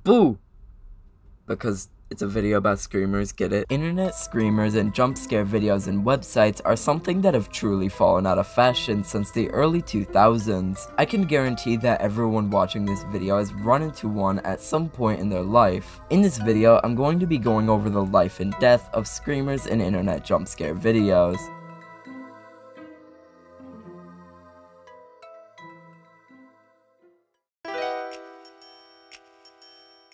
Boo! Because it's a video about screamers, get it? Internet screamers and jump scare videos and websites are something that have truly fallen out of fashion since the early 2000s. I can guarantee that everyone watching this video has run into one at some point in their life. In this video, I'm going to be going over the life and death of screamers in internet jump scare videos.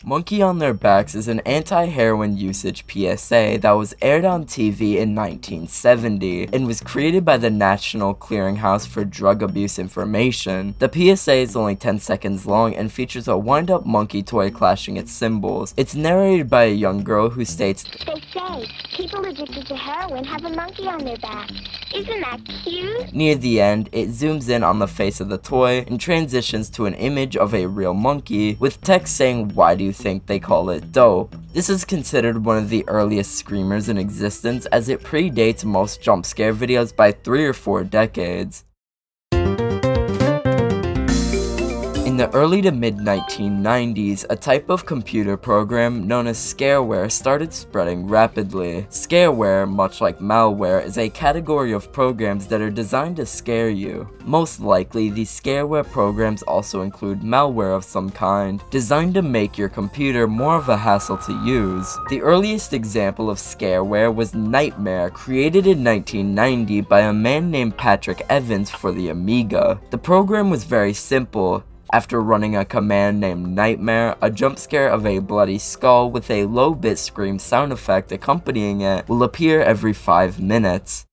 Monkey on Their Backs is an anti-heroin usage PSA that was aired on TV in 1970 and was created by the National Clearinghouse for Drug Abuse Information. The PSA is only 10 seconds long and features a wind-up monkey toy clashing its cymbals. It's narrated by a young girl who states, "They say people addicted to heroin have a monkey on their back. Isn't that cute?" Near the end, it zooms in on the face of the toy and transitions to an image of a real monkey with text saying, "Why do you think they call it dope?" This is considered one of the earliest screamers in existence as it predates most jump scare videos by 3 or 4 decades. In the early to mid-1990s, a type of computer program known as scareware started spreading rapidly. Scareware, much like malware, is a category of programs that are designed to scare you. Most likely, these scareware programs also include malware of some kind, designed to make your computer more of a hassle to use. The earliest example of scareware was Nightmare, created in 1990 by a man named Patrick Evans for the Amiga. The program was very simple. After running a command named Nightmare, a jump scare of a bloody skull with a low-bit scream sound effect accompanying it will appear every 5 minutes.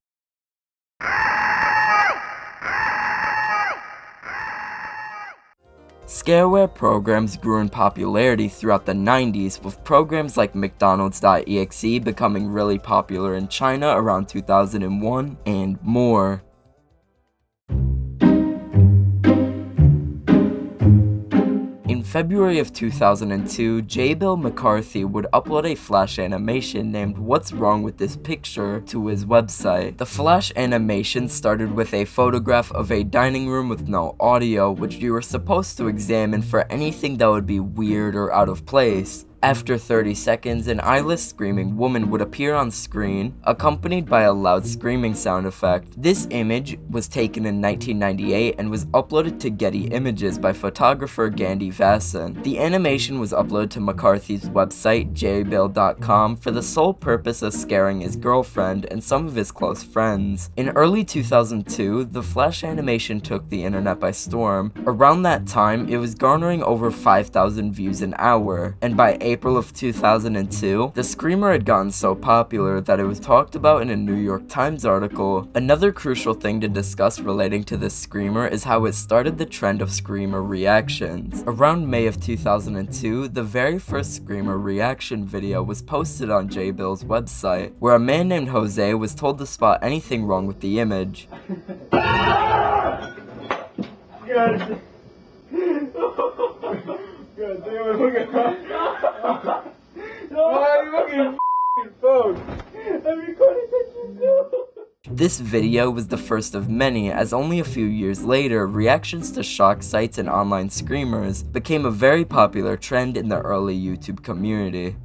Scareware programs grew in popularity throughout the 90s, with programs like McDonald's.exe becoming really popular in China around 2001, and more. In February of 2002, Jaybill McCarthy would upload a flash animation named "What's Wrong with This Picture" to his website. The flash animation started with a photograph of a dining room with no audio, which you were supposed to examine for anything that would be weird or out of place. After 30 seconds, an eyeless screaming woman would appear on screen, accompanied by a loud screaming sound effect. This image was taken in 1998 and was uploaded to Getty Images by photographer Gandhi Vassan. The animation was uploaded to McCarthy's website, jaybill.com, for the sole purpose of scaring his girlfriend and some of his close friends. In early 2002, the flash animation took the internet by storm. Around that time, it was garnering over 5,000 views an hour, and by April of 2002, the screamer had gotten so popular that it was talked about in a New York Times article. Another crucial thing to discuss relating to this screamer is how it started the trend of screamer reactions. Around May of 2002, the very first screamer reaction video was posted on Jaybill's website, where a man named Jose was told to spot anything wrong with the image. God. God damn it, look at that. Why are you looking at f***ing phone? I'm recording pictures too. This video was the first of many, as only a few years later, reactions to shock sites and online screamers became a very popular trend in the early YouTube community.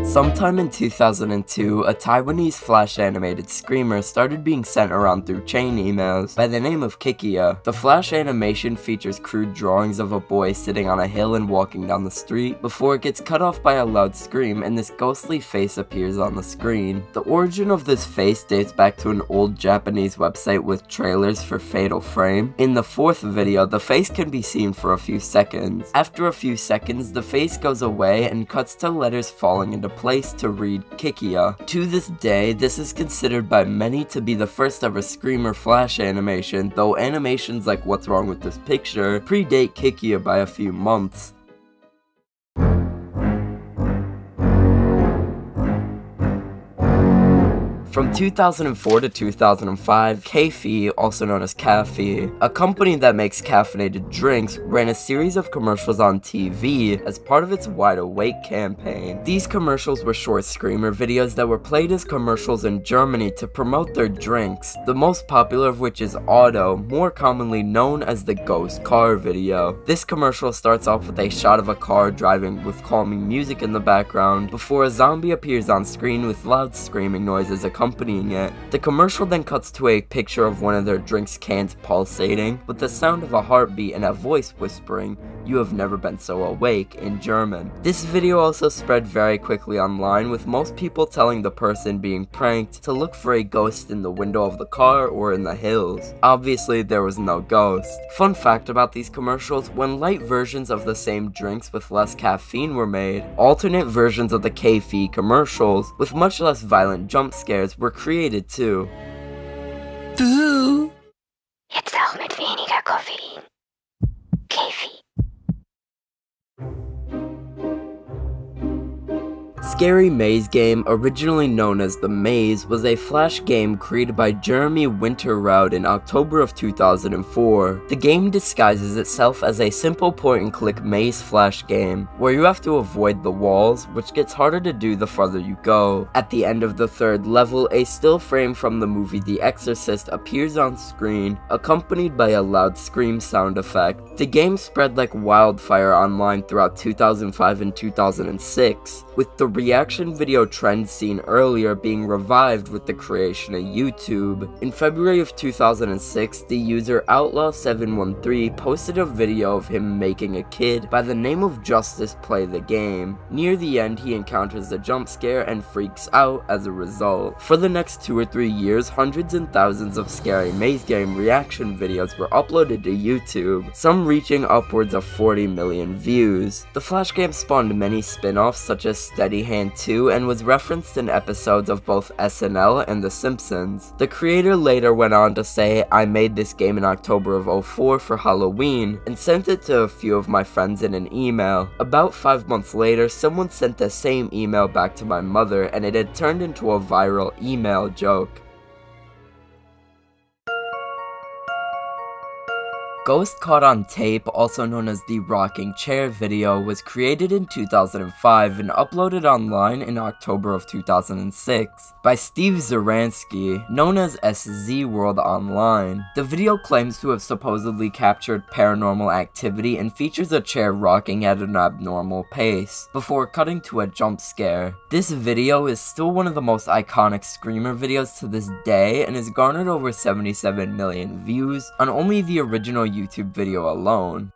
Sometime in 2002, a Taiwanese flash animated screamer started being sent around through chain emails by the name of Kikia. The flash animation features crude drawings of a boy sitting on a hill and walking down the street before it gets cut off by a loud scream and this ghostly face appears on the screen. The origin of this face dates back to an old Japanese website with trailers for Fatal Frame. In the 4th video, the face can be seen for a few seconds. After a few seconds, the face goes away and cuts to letters falling into place to read Kikia. To this day, this is considered by many to be the first ever screamer flash animation, though animations like What's Wrong with This Picture predate Kikia by a few months. From 2004 to 2005, Kikia, also known as Caffey, a company that makes caffeinated drinks, ran a series of commercials on TV as part of its Wide Awake campaign. These commercials were short screamer videos that were played as commercials in Germany to promote their drinks, the most popular of which is Auto, more commonly known as the Ghost car video. This commercial starts off with a shot of a car driving with calming music in the background before a zombie appears on screen with loud screaming noises accompanying it. The commercial then cuts to a picture of one of their drinks cans pulsating with the sound of a heartbeat and a voice whispering, "You have never been so awake," in German. This video also spread very quickly online, with most people telling the person being pranked to look for a ghost in the window of the car or in the hills. Obviously, there was no ghost. Fun fact about these commercials, when light versions of the same drinks with less caffeine were made, alternate versions of the Kikia commercials with much less violent jump scares were created too. Boo! Jetzt auch mit weniger Koffein. Kikia. Scary Maze Game, originally known as The Maze, was a flash game created by Jeremy Winterraud in October of 2004. The game disguises itself as a simple point-and-click maze flash game, where you have to avoid the walls, which gets harder to do the farther you go. At the end of the third level, a still frame from the movie The Exorcist appears on screen, accompanied by a loud scream sound effect. The game spread like wildfire online throughout 2005 and 2006, with the reaction video trend seen earlier being revived with the creation of YouTube. In February of 2006, the user Outlaw713 posted a video of him making a kid by the name of Justice play the game. Near the end, he encounters a jump scare and freaks out as a result. For the next 2 or 3 years, hundreds and thousands of Scary Maze Game reaction videos were uploaded to YouTube, some reaching upwards of 40 million views. The flash game spawned many spin-offs such as Steady Hand 2 and was referenced in episodes of both SNL and The Simpsons. The creator later went on to say, "I made this game in October of 2004 for Halloween and sent it to a few of my friends in an email. About 5 months later, someone sent the same email back to my mother and it had turned into a viral email joke." Ghost Caught on Tape, also known as the Rocking Chair video, was created in 2005 and uploaded online in October of 2006 by Steve Zaransky, known as szworld online. The video claims to have supposedly captured paranormal activity and features a chair rocking at an abnormal pace, before cutting to a jump scare. This video is still one of the most iconic screamer videos to this day and has garnered over 77 million views on only the original YouTube video alone.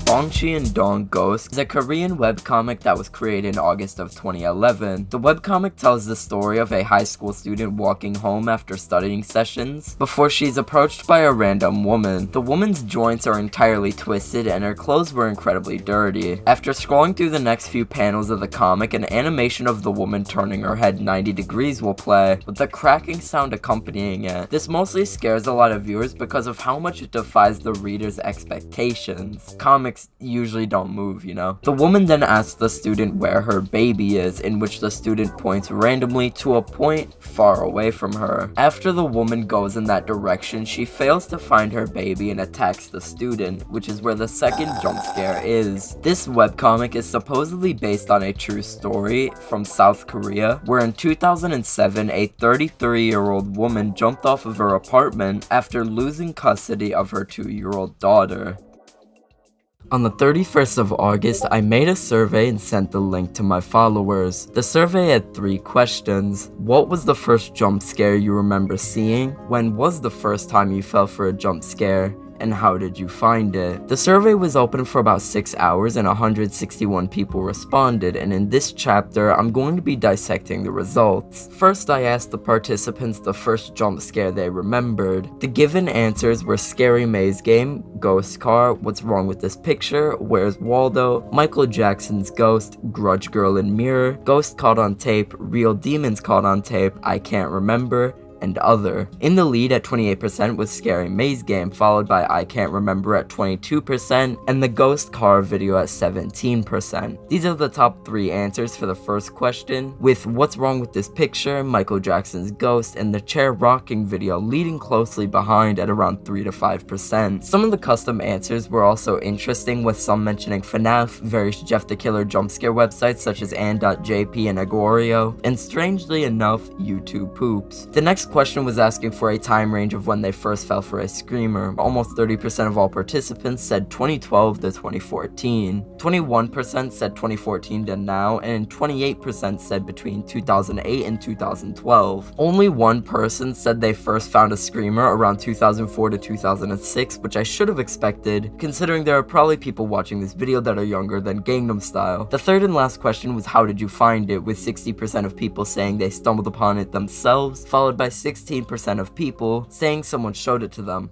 Bongcheon-Dong Ghost is a Korean webcomic that was created in August of 2011. The webcomic tells the story of a high school student walking home after studying sessions before she's approached by a random woman. The woman's joints are entirely twisted and her clothes were incredibly dirty. After scrolling through the next few panels of the comic, an animation of the woman turning her head 90 degrees will play, with a cracking sound accompanying it. This mostly scares a lot of viewers because of how much it defies the reader's expectations. Comics usually don't move, you know. The woman then asks the student where her baby is, in which the student points randomly to a point far away from her. After the woman goes in that direction, she fails to find her baby and attacks the student, which is where the second jump scare is. This webcomic is supposedly based on a true story from South Korea, where in 2007, a 33-year-old woman jumped off of her apartment after losing custody of her 2-year-old daughter. On the 31st of August, I made a survey and sent the link to my followers. The survey had 3 questions. What was the first jump scare you remember seeing? When was the first time you fell for a jump scare? And how did you find it? The survey was open for about 6 hours and 161 people responded, and in this chapter, I'm going to be dissecting the results. First, I asked the participants the first jump scare they remembered. The given answers were Scary Maze Game, Ghost Car, What's Wrong with This Picture, Where's Waldo, Michael Jackson's Ghost, Grudge Girl in Mirror, Ghost Caught on Tape, Real Demons Caught on Tape, I Can't Remember, and other. In the lead at 28% was Scary Maze Game, followed by I Can't Remember at 22%, and the Ghost Car video at 17%. These are the top 3 answers for the first question, with What's Wrong with This Picture, Michael Jackson's Ghost, and the chair rocking video leading closely behind at around 3 to 5%. Some of the custom answers were also interesting, with some mentioning FNAF, various Jeff the Killer jump scare websites such as Ann.jp and Agorio, and strangely enough, YouTube poops. The next question was asking for a time range of when they first fell for a screamer. Almost 30% of all participants said 2012 to 2014. 21% said 2014 to now, and 28% said between 2008 and 2012. Only one person said they first found a screamer around 2004 to 2006, which I should have expected, considering there are probably people watching this video that are younger than Gangnam Style. The third and last question was how did you find it, with 60% of people saying they stumbled upon it themselves, followed by 16% of people saying someone showed it to them.